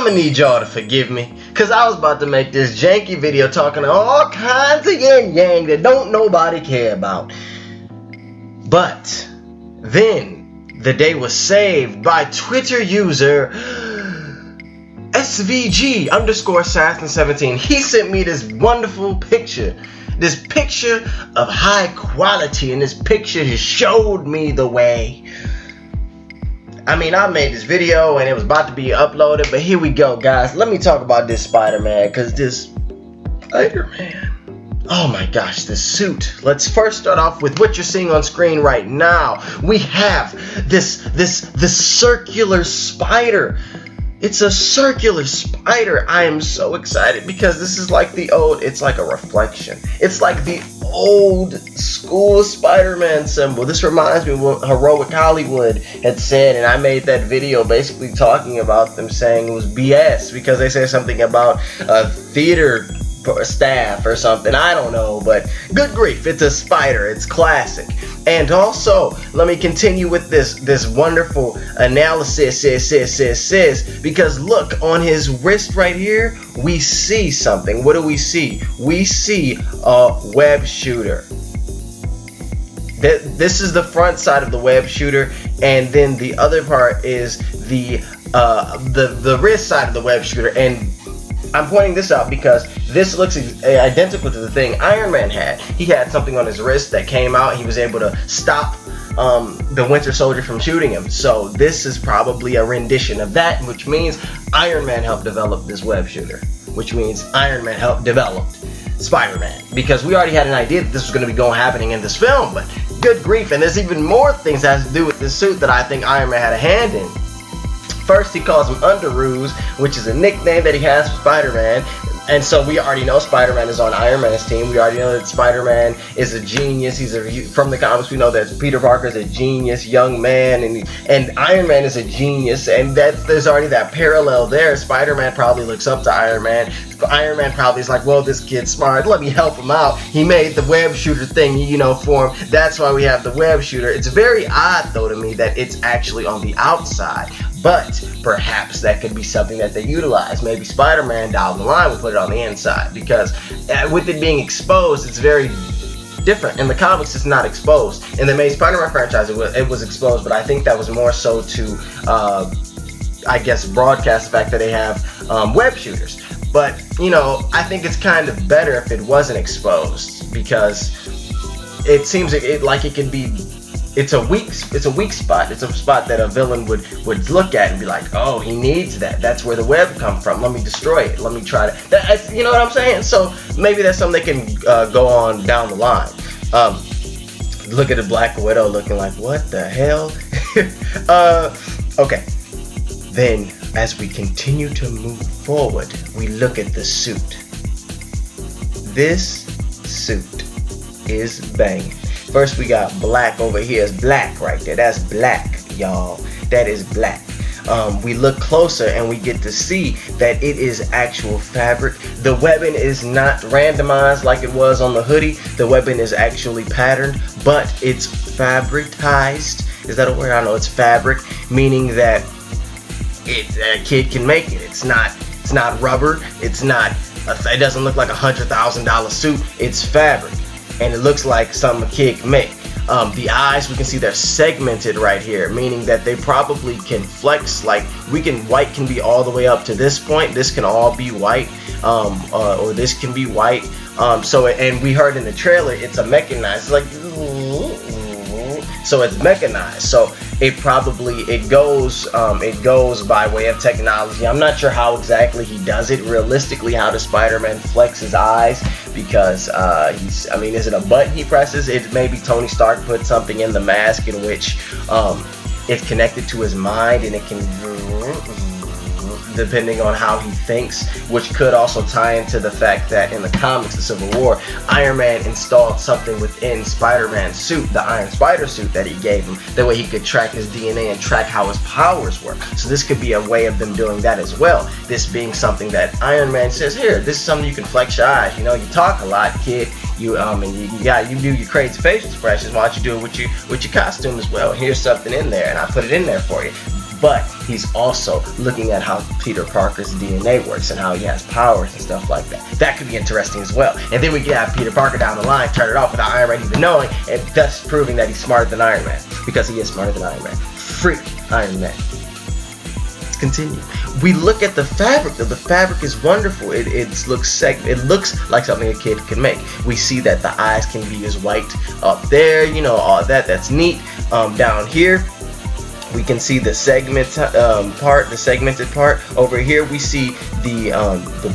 I'ma need y'all to forgive me, cause I was about to make this janky video talking all kinds of yin yang that don't nobody care about. But then the day was saved by Twitter user SVG_Assassin17. He sent me this wonderful picture. This picture of high quality, and this picture has showed me the way. I mean, I made this video and it was about to be uploaded, but here we go, guys. Let me talk about this Spider-Man, because this Spider-Man, oh my gosh, this suit. Let's first start off with what you're seeing on screen right now. We have this circular spider. It's a circular spider. I am so excited because this is like it's like a reflection. It's like the old school Spider-Man symbol. This reminds me of what Heroic Hollywood had said, and I made that video basically talking about them saying it was BS because they said something about a theater staff or something. I don't know, but good grief, it's a spider. It's classic. And also, let me continue with this wonderful analysis, because look, on his wrist right here, we see something. What do we see? We see a web shooter. This is the front side of the web shooter, and then the other part is the wrist side of the web shooter. And I'm pointing this out because this looks identical to the thing Iron Man had. He had something on his wrist that came out. He was able to stop the Winter Soldier from shooting him. So this is probably a rendition of that, which means Iron Man helped develop this web shooter, which means Iron Man helped develop Spider-Man, because we already had an idea that this was going to be happening in this film. But good grief, and there's even more things that has to do with this suit that I think Iron Man had a hand in. First, he calls him Underoos, which is a nickname that he has for Spider-Man. And so we already know Spider-Man is on Iron Man's team. We already know that Spider-Man is a genius. From the comics, we know that Peter Parker is a genius young man, and Iron Man is a genius. And there's already that parallel there. Spider-Man probably looks up to Iron Man. Iron Man probably is like, well, this kid's smart. Let me help him out. He made the web shooter thing, for him. That's why we have the web shooter. It's very odd, though, to me that it's actually on the outside. But perhaps that could be something that they utilize. Maybe Spider-Man down the line will put it on the inside, because with it being exposed, it's very different. In the comics, it's not exposed. In the main Spider-Man franchise, it was exposed, but I think that was more so to, broadcast the fact that they have web shooters. But, I think it's kind of better if it wasn't exposed, because it seems like it could be. It's a weak spot. It's a spot that a villain would look at and be like, oh, he needs that. That's where the web come from. Let me destroy it. Let me try to. You know what I'm saying? So maybe that's something they can go on down the line. Look at the Black Widow looking like, what the hell? Okay. Then, as we continue to move forward, we look at the suit. This suit is banging. First, we got black over here. It's black right there. That's black, y'all. That is black. We look closer and we get to see that it is actual fabric. The webbing is not randomized like it was on the hoodie. The webbing is actually patterned, but it's fabricized. Is that a word? I don't know. It's fabric, meaning that a kid can make it. It's not rubber. It doesn't look like $100,000 suit. It's fabric. And it looks like something a kid can make. The eyes, we can see they're segmented right here, meaning that they probably can flex. Like white can be all the way up to this point. This can all be white, or this can be white. And we heard in the trailer, it's a mechanized. It's like, so it's mechanized. So it goes by way of technology. I'm not sure how exactly he does it. Realistically, how does Spider-Man flex his eyes? Because is it a button he presses? It maybe Tony Stark put something in the mask in which it's connected to his mind, and it can, depending on how he thinks, which could also tie into the fact that in the comics, the Civil War, Iron Man installed something within Spider-Man's suit, the Iron Spider suit that he gave him. That way he could track his DNA and track how his powers work. So this could be a way of them doing that as well. This being something that Iron Man says, here, this is something you can flex your eyes. You talk a lot, kid. You do your crazy facial expressions. Why don't you do it with your costume as well? Here's something in there, and I put it in there for you. but he's also looking at how Peter Parker's DNA works and how he has powers and stuff like that. That could be interesting as well. And then we can have Peter Parker down the line turn it off without Iron Man even knowing, and thus proving that he's smarter than Iron Man, because he is smarter than Iron Man. Freak Iron Man. Let's continue. We look at the fabric, though. The fabric is wonderful. It looks like something a kid can make. We see that the eyes can be as white up there, you know, all that. That's neat. Down here, we can see the the segmented part. Over here, we see the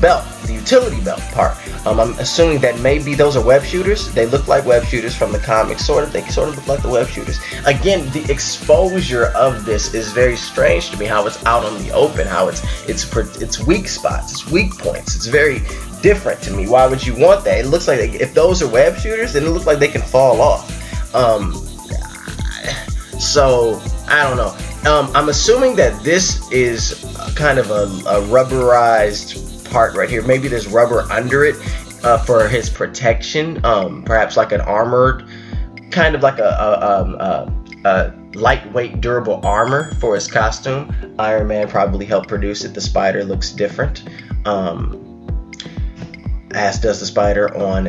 belt, the utility belt part. I'm assuming that maybe those are web shooters. They look like web shooters from the comics, sort of. They sort of look like the web shooters. Again, the exposure of this is very strange to me. How it's out on the open, how it's weak spots, it's weak points. It's very different to me. Why would you want that? It looks like if those are web shooters, then it looks like they can fall off. So I don't know. I'm assuming that this is kind of a rubberized part right here. Maybe there's rubber under it for his protection. Perhaps like an armored, kind of like a lightweight, durable armor for his costume. Iron Man probably helped produce it. The spider looks different, as does the spider on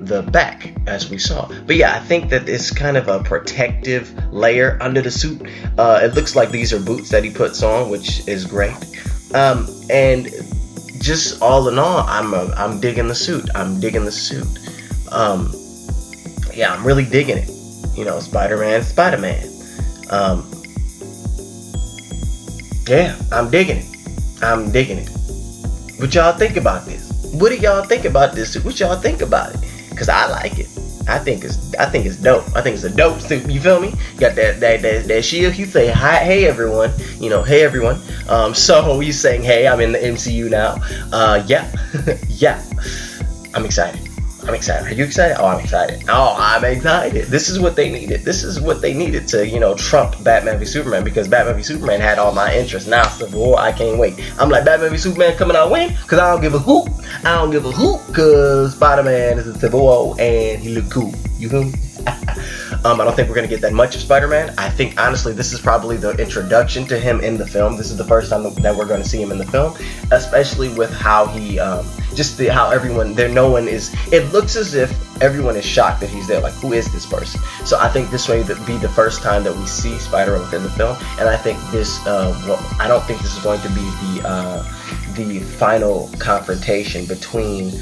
the back, as we saw. But yeah, I think that it's kind of a protective layer under the suit. It looks like these are boots that he puts on, which is great. And just all in all, I'm digging the suit. Yeah, I'm really digging it. You know, Spider-Man. Yeah, I'm digging it. What y'all think about this? What do y'all think about this suit? What y'all think about it? Cause I like it. I think it's dope. I think it's a dope suit. You feel me? Got that shield. He say hi, hey everyone. You know, hey everyone. So he's saying, hey, I'm in the MCU now. Yeah, yeah. I'm excited. Are you excited? Oh, I'm excited. This is what they needed to, you know, trump Batman v Superman, because Batman v Superman had all my interest. Now Civil War, I can't wait. I'm like, Batman v Superman coming out when? Because I don't give a hoot. Because Spider-Man is in Civil War and he look cool. You feel me? I don't think we're going to get that much of Spider-Man. I think, honestly, this is probably the introduction to him in the film. This is the first time that we're going to see him in the film, especially with how he, how everyone, it looks as if everyone is shocked that he's there. Like, who is this person? So I think this may be the first time that we see Spider-Man within the film. And I think this, I don't think this is going to be the final confrontation between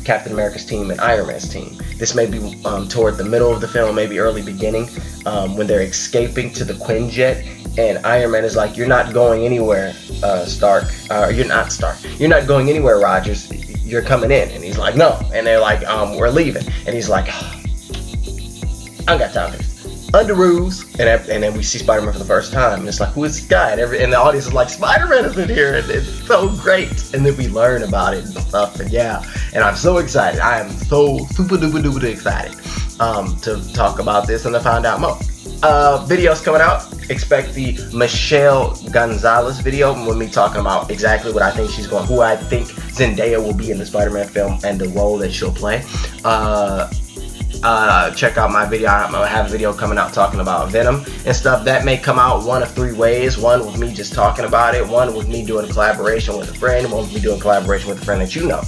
Captain America's team and Iron Man's team. This may be toward the middle of the film, maybe early beginning, when they're escaping to the Quinjet, and Iron Man is like, "You're not going anywhere, Stark. You're not Stark. You're not going anywhere, Rogers. You're coming in." And he's like, "No." And they're like, "We're leaving." And he's like, "I don't got time for this. Underoos." And then we see Spider-Man for the first time, and it's like, who is this guy? And the audience is like, Spider-Man is in here, and it's so great. And then we learn about it and stuff, and yeah, and I'm so excited. I am so super duper excited to talk about this and to find out more. Videos coming out. Expect the Michelle Gonzalez video when we talking about exactly what I think who I think Zendaya will be in the Spider-Man film and the role that she'll play. Check out my video. I'm gonna have a video coming out talking about Venom and stuff. That may come out one of three ways. One with me just talking about it, one with me doing a collaboration with a friend, one with me doing a collaboration with a friend that you know.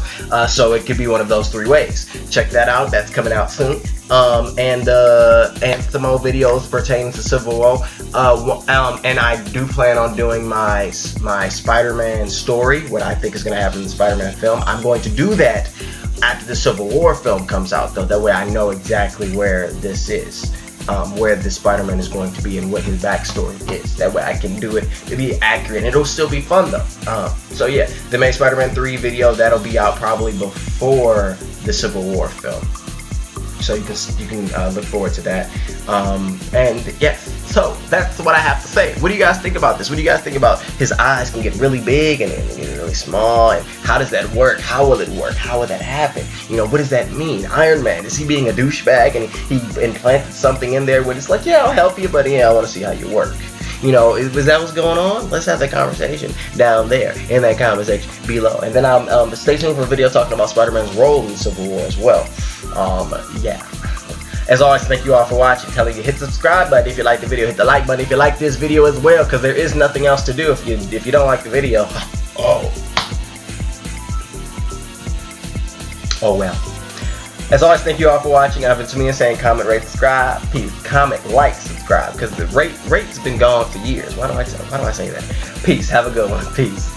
So it could be one of those three ways. Check that out. That's coming out soon. And some more videos pertaining to Civil War. And I do plan on doing my Spider-Man story, what I think is going to happen in the Spider-Man film. I'm going to do that after the Civil War film comes out, though. That way I know exactly where this is, where the Spider-Man is going to be and what his backstory is. That way I can do it to be accurate, and it'll still be fun though. So yeah, the May Spider-Man 3 video, that'll be out probably before the Civil War film. So you can look forward to that. And yes, so that's what I have to say. What do you guys think about this? What do you guys think about his eyes can get really big and then get really small? And how does that work? How will it work? How will that happen? You know, what does that mean? Iron Man, is he being a douchebag and he implanted something in there when it's like, yeah, I'll help you, but yeah, I want to see how you work. You know, is that what's going on? Let's have that conversation down there in that comment section below. And then stay tuned for a video talking about Spider-Man's role in Civil War as well. Yeah. As always, thank you all for watching. Telling you, hit the subscribe button if you like the video. Hit the like button if you like this video as well, because there is nothing else to do if you don't like the video. Oh well. As always, thank you all for watching. I've been to me and saying comment, rate, subscribe. Peace. Comment, like, subscribe, because the rate's been gone for years. Why do I say that? Peace. Have a good one. Peace.